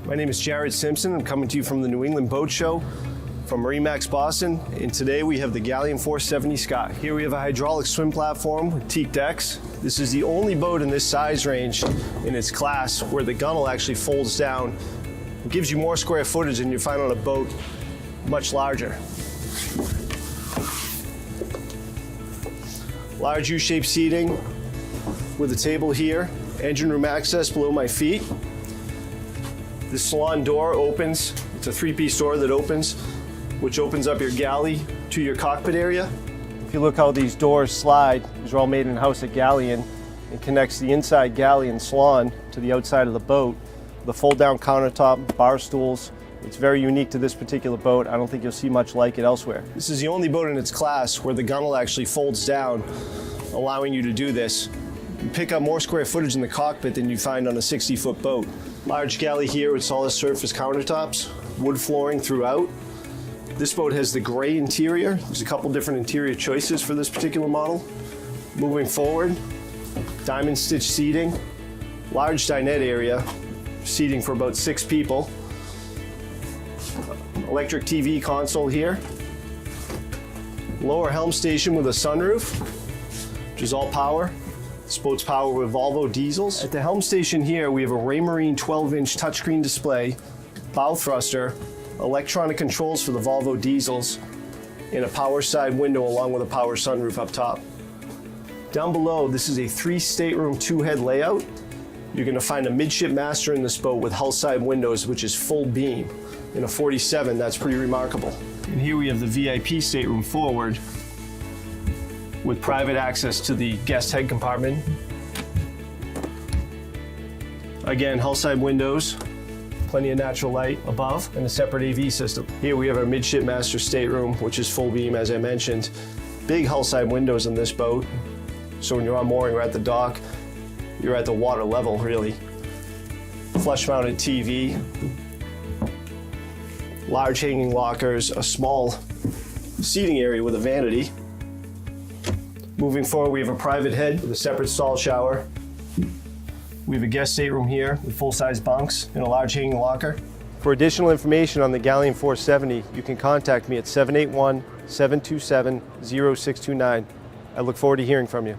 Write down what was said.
My name is Jared Simpson. I'm coming to you from the New England Boat Show from MarineMax Boston, and today we have the Galeon 470 Sky. Here we have a hydraulic swim platform with teak decks. This is the only boat in this size range in its class where the gunnel actually folds down. It gives you more square footage than you find on a boat much larger. Large U-shaped seating with a table here, engine room access below my feet. The salon door opens. It's a three-piece door that opens, which opens up your galley to your cockpit area. If you look how these doors slide, these are all made in-house at Galeon, and connects the inside galley and salon to the outside of the boat. The fold-down countertop, bar stools. It's very unique to this particular boat. I don't think you'll see much like it elsewhere. This is the only boat in its class where the gunnel actually folds down, allowing you to do this. You pick up more square footage in the cockpit than you find on a 60-foot boat. Large galley here with solid surface countertops, wood flooring throughout. This boat has the gray interior. There's a couple different interior choices for this particular model. Moving forward, diamond stitch seating, large dinette area, seating for about 6 people. Electric TV console here. Lower helm station with a sunroof, which is all power. This boat's powered with Volvo diesels. At the helm station here, we have a Raymarine 12-inch touchscreen display, bow thruster, electronic controls for the Volvo diesels, and a power side window along with a power sunroof up top. Down below, this is a 3-stateroom 2-head layout. You're going to find a midship master in this boat with hull side windows, which is full beam. In a 47, that's pretty remarkable. And here we have the VIP stateroom forward with private access to the guest head compartment. Again, hull side windows, plenty of natural light above, and a separate AV system. Here we have our midship master stateroom, which is full beam, as I mentioned. Big hull side windows in this boat, so when you're on mooring or at the dock, you're at the water level, really. Flush mounted TV, large hanging lockers, a small seating area with a vanity. Moving forward, we have a private head with a separate stall shower. We have a guest stateroom here with full-size bunks and a large hanging locker. For additional information on the Galeon 470, you can contact me at 781-727-0629. I look forward to hearing from you.